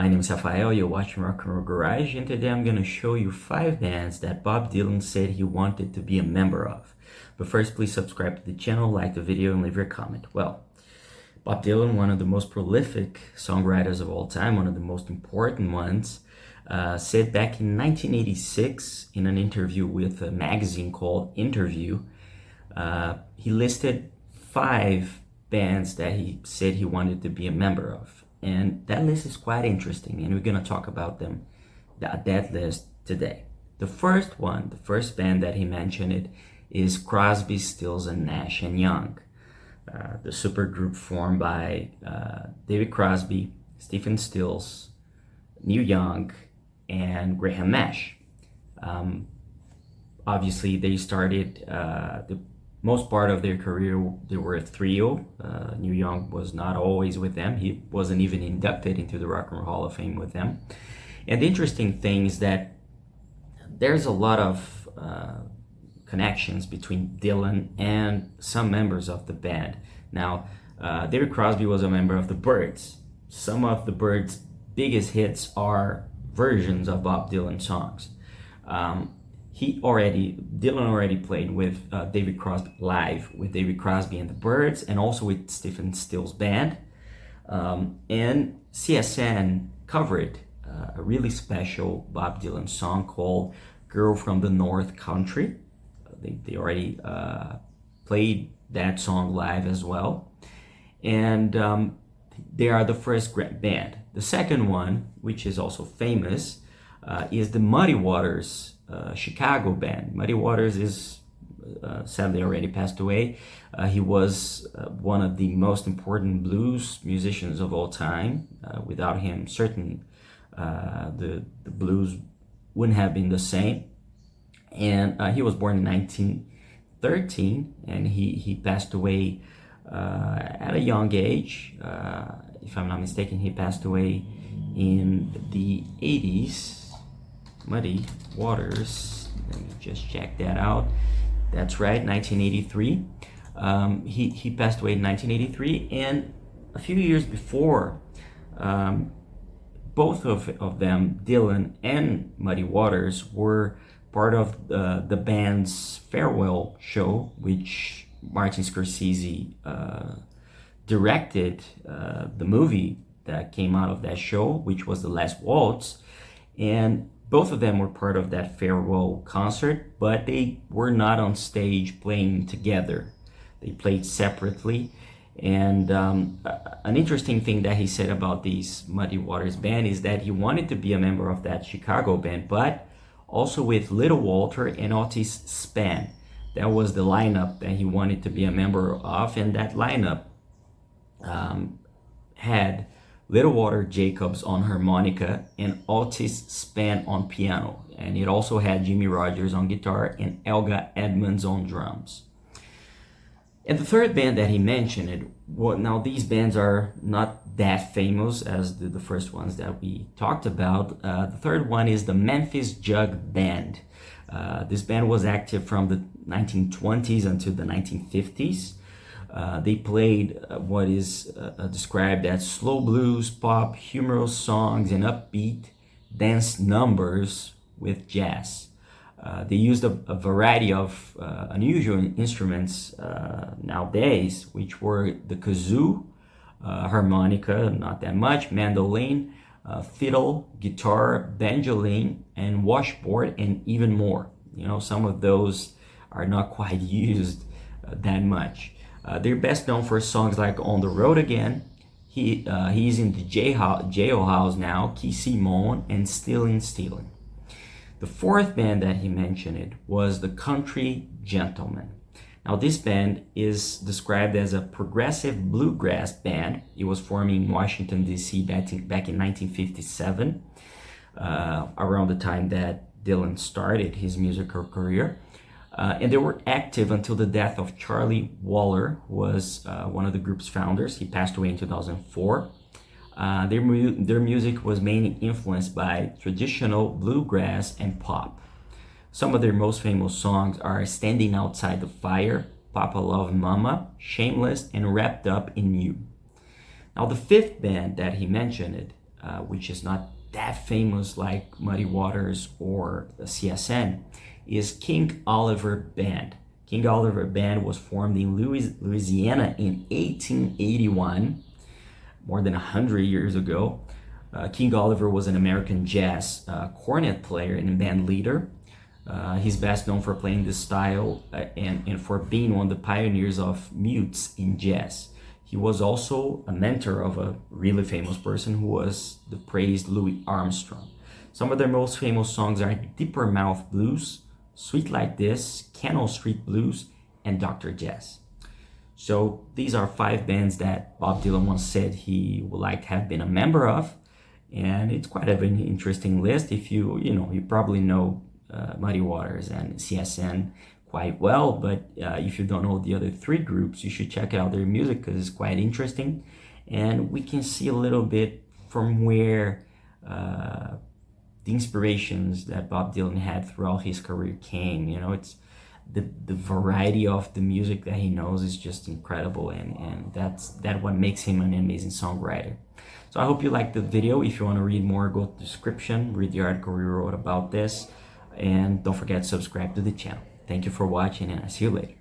My name is Rafael, you're watching Rock and Roll Garage, and today I'm going to show you 5 bands that Bob Dylan said he wanted to be a member of. But first, please subscribe to the channel, like the video, and leave your comment. Well, Bob Dylan, one of the most prolific songwriters of all time, one of the most important ones, said back in 1986 in an interview with a magazine called Interview, he listed 5 bands that he said he wanted to be a member of. And that list is quite interesting, and we're going to talk about them, that list today. The first band that he mentioned is Crosby, Stills, and Nash and Young, the supergroup formed by David Crosby, Stephen Stills, Neil Young, and Graham Nash. Obviously, they started the most part of their career, they were a trio. Neil Young was not always with them. He wasn't even inducted into the Rock and Roll Hall of Fame with them. And the interesting thing is that there's a lot of connections between Dylan and some members of the band. Now, David Crosby was a member of the Byrds. Some of the Byrds' biggest hits are versions of Bob Dylan songs. Dylan already played with David Crosby live with David Crosby and the Byrds, and also with Stephen Stills' band. And CSN covered a really special Bob Dylan song called "Girl from the North Country." They already played that song live as well, and they are the first band. The second one, which is also famous, is the Muddy Waters Chicago band. Muddy Waters is sadly already passed away. He was one of the most important blues musicians of all time. Without him, certainly the blues wouldn't have been the same. And he was born in 1913, and he passed away at a young age. If I'm not mistaken, he passed away in the 80s. Muddy Waters, let me just check that out. That's right, 1983. He passed away in 1983, and a few years before, both of them, Dylan and Muddy Waters, were part of the band's farewell show, which Martin Scorsese directed. The movie that came out of that show, which was The Last Waltz, and both of them were part of that farewell concert, but they were not on stage playing together. They played separately. And an interesting thing that he said about this Muddy Waters band is that he wanted to be a member of that Chicago band, but also with Little Walter and Otis Spann. That was the lineup that he wanted to be a member of, and that lineup had Little Walter Jacobs on harmonica and Otis Spann on piano. And it also had Jimmy Rogers on guitar and Elga Edmonds on drums. And the third band that he mentioned, now these bands are not that famous as the first ones that we talked about. The third one is the Memphis Jug Band. This band was active from the 1920s until the 1950s. They played what is described as slow blues, pop, humorous songs, and upbeat dance numbers with jazz. They used a variety of unusual instruments nowadays, which were the kazoo, harmonica, not that much, mandolin, fiddle, guitar, banjoline, and washboard, and even more. You know, some of those are not quite used that much. They're best known for songs like "On the Road Again." He's in the jailhouse now, Key Simone, and "Stealin' Stealin'." The fourth band that he mentioned was the Country Gentlemen. Now, this band is described as a progressive bluegrass band. It was formed in Washington, D.C. back in 1957, around the time that Dylan started his musical career. And they were active until the death of Charlie Waller, who was one of the group's founders. He passed away in 2004. Their music was mainly influenced by traditional bluegrass and pop. Some of their most famous songs are "Standing Outside the Fire," "Papa Love Mama," "Shameless," and "Wrapped Up in You." Now, the fifth band that he mentioned which is not that famous like Muddy Waters or CSN, is King Oliver Band. King Oliver Band was formed in Louisiana in 1881, more than 100 years ago. King Oliver was an American jazz cornet player and band leader. He's best known for playing this style and for being one of the pioneers of mutes in jazz. He was also a mentor of a really famous person who was the praised Louis Armstrong. Some of their most famous songs are Deeper Mouth Blues, Sweet Like This, Canal Street Blues, and Dr. Jazz. So these are 5 bands that Bob Dylan once said he would like to have been a member of, and it's quite an interesting list. If you probably know Muddy Waters and CSN quite well, but if you don't know the other 3 groups, you should check out their music because it's quite interesting, and we can see a little bit from where the inspirations that Bob Dylan had throughout his career came. It's the variety of the music that he knows is just incredible, and that's what makes him an amazing songwriter. So I hope you liked the video. If you want to read more, go to the description, read the article we wrote about this, and don't forget to subscribe to the channel. Thank you for watching, and I'll see you later.